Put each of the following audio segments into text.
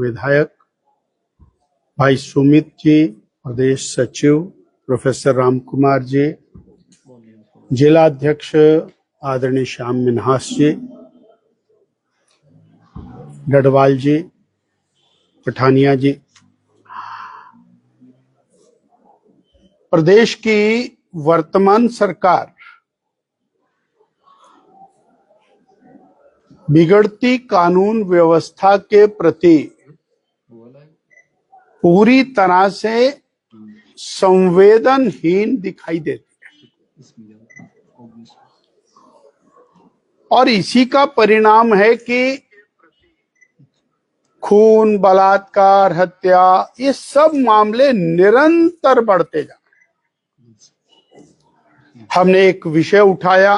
विधायक, भाई सुमित जी, प्रदेश सचिव प्रोफेसर राम कुमार जी, जिला अध्यक्ष आदरणीय श्याम मिन्हास जी, डडवाल जी, पठानिया जी, प्रदेश की वर्तमान सरकार बिगड़ती कानून व्यवस्था के प्रति पूरी तरह से संवेदनहीन दिखाई देती है और इसी का परिणाम है कि खून, बलात्कार, हत्या, ये सब मामले निरंतर बढ़ते जा रहे हैं। हमने एक विषय उठाया,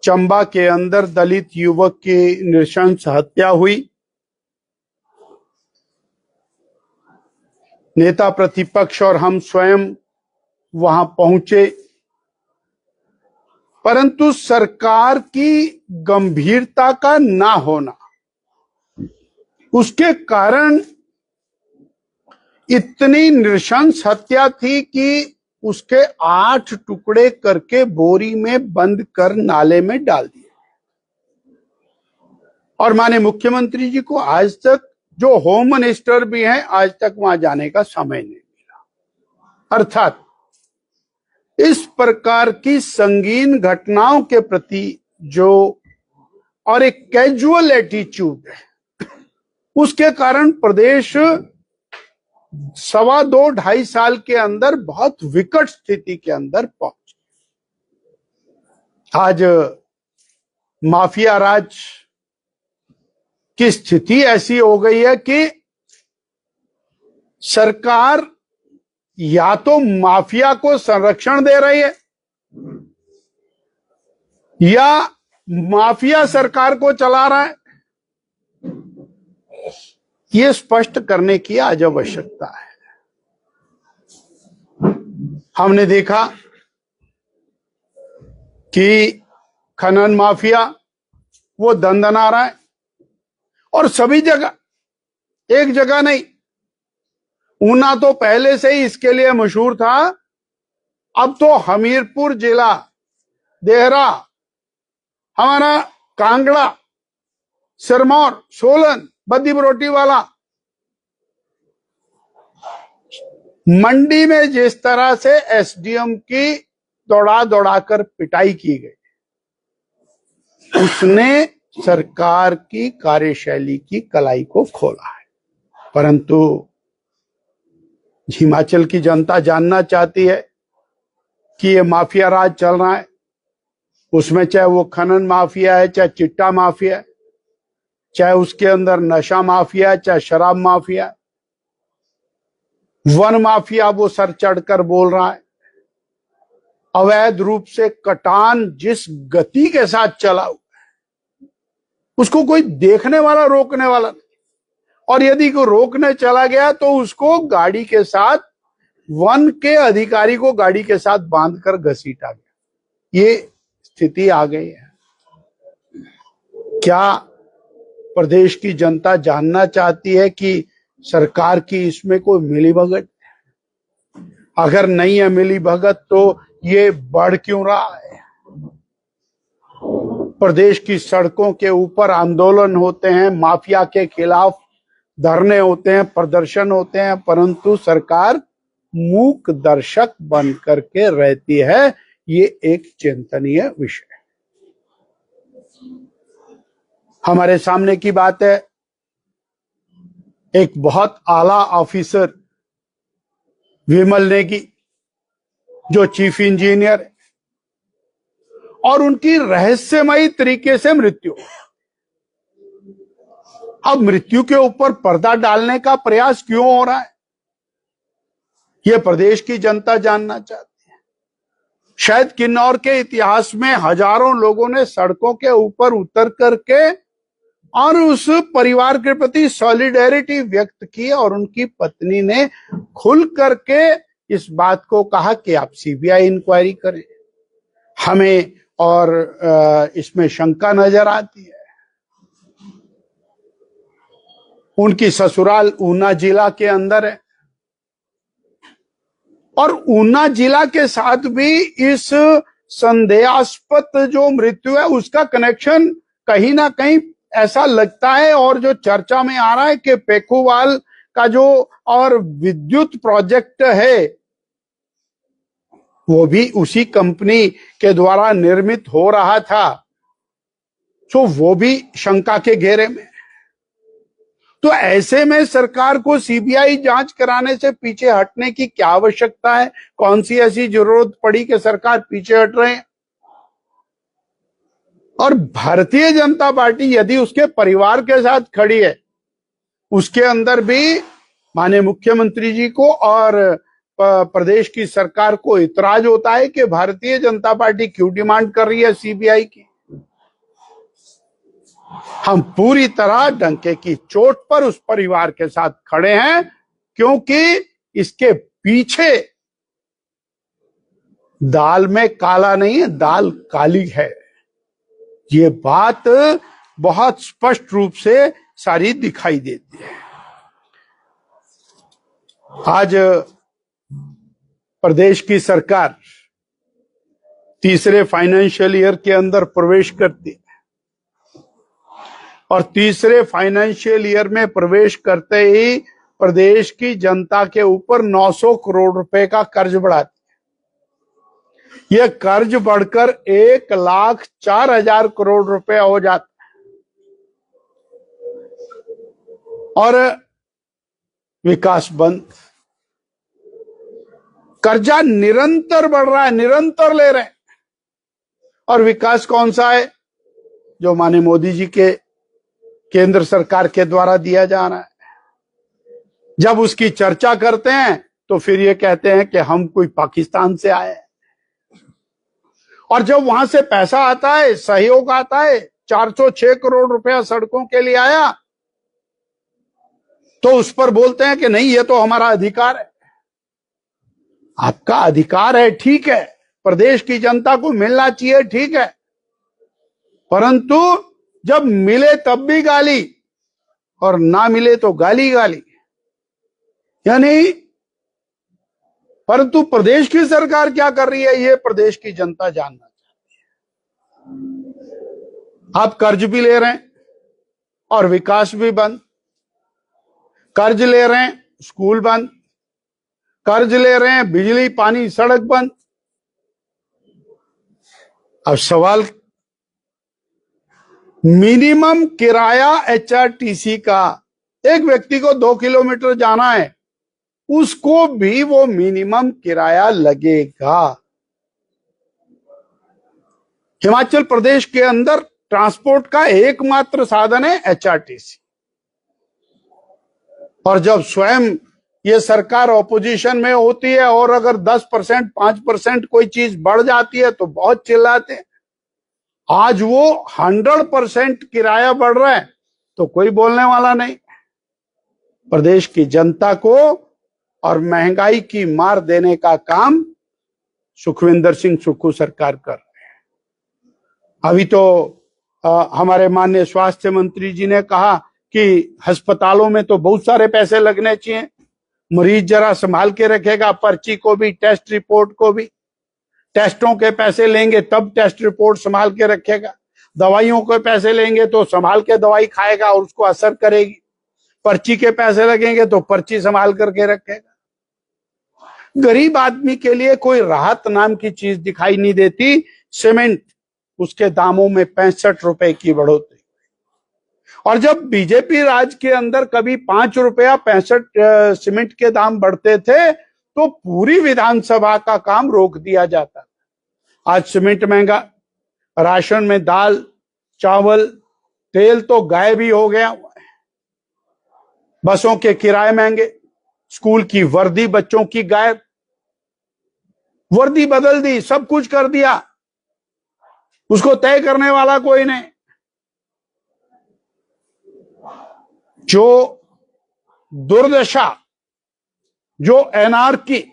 चंबा के अंदर दलित युवक की नृशंस हत्या हुई। नेता प्रतिपक्ष और हम स्वयं वहां पहुंचे, परंतु सरकार की गंभीरता का ना होना, उसके कारण इतनी नृशंस हत्या थी कि उसके 8 टुकड़े करके बोरी में बंद कर नाले में डाल दिए। और माननीय मुख्यमंत्री जी को आज तक, जो होम मिनिस्टर भी हैं, आज तक वहां जाने का समय नहीं मिला। अर्थात इस प्रकार की संगीन घटनाओं के प्रति जो और एक कैजुअल एटीट्यूड है, उसके कारण प्रदेश 2.5 साल के अंदर बहुत विकट स्थिति के अंदर पहुंच। आज माफिया राज की स्थिति ऐसी हो गई है कि सरकार या तो माफिया को संरक्षण दे रही है या माफिया सरकार को चला रहा है। ये स्पष्ट करने की आज आवश्यकता है। हमने देखा कि खनन माफिया वो दंदना रहा है और सभी जगह, एक जगह नहीं। ऊना तो पहले से ही इसके लिए मशहूर था, अब तो हमीरपुर जिला, देहरा, हमारा कांगड़ा, सिरमौर, सोलन, बद्दी बरोटी वाला, मंडी में जिस तरह से एसडीएम की दौड़ा दौड़ाकर पिटाई की गई, उसने सरकार की कार्यशैली की कलाई को खोला है। परंतु हिमाचल की जनता जानना चाहती है कि ये माफिया राज चल रहा है, उसमें चाहे वो खनन माफिया है, चाहे चिट्टा माफिया है, चाहे उसके अंदर नशा माफिया है, चाहे शराब माफिया है, वन माफिया वो सर चढ़कर बोल रहा है। अवैध रूप से कटान जिस गति के साथ चला हुआ है, उसको कोई देखने वाला, रोकने वाला नहीं। और यदि कोई रोकने चला गया तो उसको गाड़ी के साथ, वन के अधिकारी को गाड़ी के साथ बांधकर घसीटा गया। ये स्थिति आ गई है। क्या प्रदेश की जनता जानना चाहती है कि सरकार की इसमें कोई मिलीभगत? अगर नहीं है मिलीभगत तो ये बढ़ क्यों रहा है? प्रदेश की सड़कों के ऊपर आंदोलन होते हैं, माफिया के खिलाफ धरने होते हैं, प्रदर्शन होते हैं, परंतु सरकार मूक दर्शक बन करके रहती है। ये एक चिंतनीय विषय है। हमारे सामने की बात है, एक बहुत आला ऑफिसर विमल नेगी, जो चीफ इंजीनियर है, और उनकी रहस्यमयी तरीके से मृत्यु। अब मृत्यु के ऊपर पर्दा डालने का प्रयास क्यों हो रहा है, यह प्रदेश की जनता जानना चाहती है। शायद किन्नौर के इतिहास में हजारों लोगों ने सड़कों के ऊपर उतर करके और उस परिवार के प्रति सॉलिडेरिटी व्यक्त की, और उनकी पत्नी ने खुल करके इस बात को कहा कि आप सीबीआई इंक्वायरी करें। हमें और इसमें शंका नजर आती है। उनकी ससुराल ऊना जिला के अंदर है और ऊना जिला के साथ भी इस संदेहास्पद जो मृत्यु है उसका कनेक्शन कहीं ना कहीं ऐसा लगता है। और जो चर्चा में आ रहा है कि पेखुवाल का जो और विद्युत प्रोजेक्ट है वो भी उसी कंपनी के द्वारा निर्मित हो रहा था, तो वो भी शंका के घेरे में। तो ऐसे में सरकार को सीबीआई जांच कराने से पीछे हटने की क्या आवश्यकता है? कौन सी ऐसी जरूरत पड़ी कि सरकार पीछे हट रहे हैं? और भारतीय जनता पार्टी यदि उसके परिवार के साथ खड़ी है, उसके अंदर भी माननीय मुख्यमंत्री जी को और प्रदेश की सरकार को इतराज होता है कि भारतीय जनता पार्टी क्यों डिमांड कर रही है सीबीआई की। हम पूरी तरह डंके की चोट पर उस परिवार के साथ खड़े हैं, क्योंकि इसके पीछे दाल में काला नहीं है, दाल काली है। ये बात बहुत स्पष्ट रूप से सारी दिखाई देती है। आज प्रदेश की सरकार तीसरे फाइनेंशियल ईयर के अंदर प्रवेश करती है और तीसरे फाइनेंशियल ईयर में प्रवेश करते ही प्रदेश की जनता के ऊपर 900 करोड़ रुपए का कर्ज बढ़ाती है। यह कर्ज बढ़कर 1,04,000 करोड़ रुपए हो जाता है और विकास बंद। कर्जा निरंतर बढ़ रहा है, निरंतर ले रहे हैं। और विकास कौन सा है? जो माननीय मोदी जी के केंद्र सरकार के द्वारा दिया जा रहा है। जब उसकी चर्चा करते हैं तो फिर ये कहते हैं कि हम कोई पाकिस्तान से आए हैं। और जब वहां से पैसा आता है, सहयोग आता है, 406 करोड़ रुपया सड़कों के लिए आया, तो उस पर बोलते हैं कि नहीं, ये तो हमारा अधिकार है। आपका अधिकार है, ठीक है, प्रदेश की जनता को मिलना चाहिए, ठीक है, परंतु जब मिले तब भी गाली और ना मिले तो गाली गाली। यानी परंतु प्रदेश की सरकार क्या कर रही है, ये प्रदेश की जनता जानना चाहती है। आप कर्ज भी ले रहे हैं और विकास भी बंद। कर्ज ले रहे हैं, स्कूल बंद। कर्ज ले रहे हैं, बिजली पानी सड़क बंद। अब सवाल, मिनिमम किराया एचआरटीसी का, एक व्यक्ति को 2 किलोमीटर जाना है, उसको भी वो मिनिमम किराया लगेगा। हिमाचल प्रदेश के अंदर ट्रांसपोर्ट का एकमात्र साधन है एचआरटीसी। और जब स्वयं ये सरकार ऑपोजिशन में होती है और अगर 10%, 5% कोई चीज बढ़ जाती है तो बहुत चिल्लाते हैं। आज वो 100% किराया बढ़ रहा है तो कोई बोलने वाला नहीं। प्रदेश की जनता को और महंगाई की मार देने का काम सुखविंदर सिंह सुक्खू सरकार कर रहे हैं। अभी तो हमारे माननीय स्वास्थ्य मंत्री जी ने कहा कि अस्पतालों में तो बहुत सारे पैसे लगने चाहिए, मरीज जरा संभाल के रखेगा, पर्ची को भी, टेस्ट रिपोर्ट को भी। टेस्टों के पैसे लेंगे तब टेस्ट रिपोर्ट संभाल के रखेगा, दवाइयों के पैसे लेंगे तो संभाल के दवाई खाएगा और उसको असर करेगी, पर्ची के पैसे लगेंगे तो पर्ची संभाल करके रखेगा। गरीब आदमी के लिए कोई राहत नाम की चीज दिखाई नहीं देती। सीमेंट, उसके दामों में 65 रुपए की बढ़ोतरी। और जब बीजेपी राज के अंदर कभी 5 रुपया 65 सीमेंट के दाम बढ़ते थे तो पूरी विधानसभा का काम रोक दिया जाता। आज सीमेंट महंगा, राशन में दाल, चावल, तेल तो गायब ही हो गया। बसों के किराए महंगे, स्कूल की वर्दी बच्चों की गायब, वर्दी बदल दी, सब कुछ कर दिया, उसको तय करने वाला कोई नहीं। जो दुर्दशा, जो एनार्की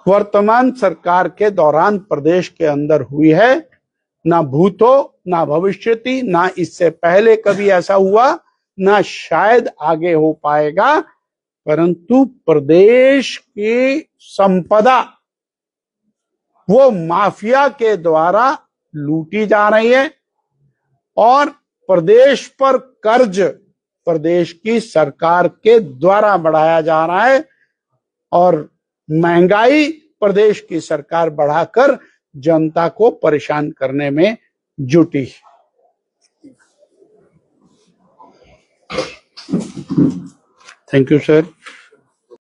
वर्तमान सरकार के दौरान प्रदेश के अंदर हुई है, ना भूतो ना भविष्यति, ना इससे पहले कभी ऐसा हुआ ना शायद आगे हो पाएगा, परंतु प्रदेश की संपदा वो माफिया के द्वारा लूटी जा रही है और प्रदेश पर कर्ज प्रदेश की सरकार के द्वारा बढ़ाया जा रहा है और महंगाई प्रदेश की सरकार बढ़ाकर जनता को परेशान करने में जुटी। Thank you sir.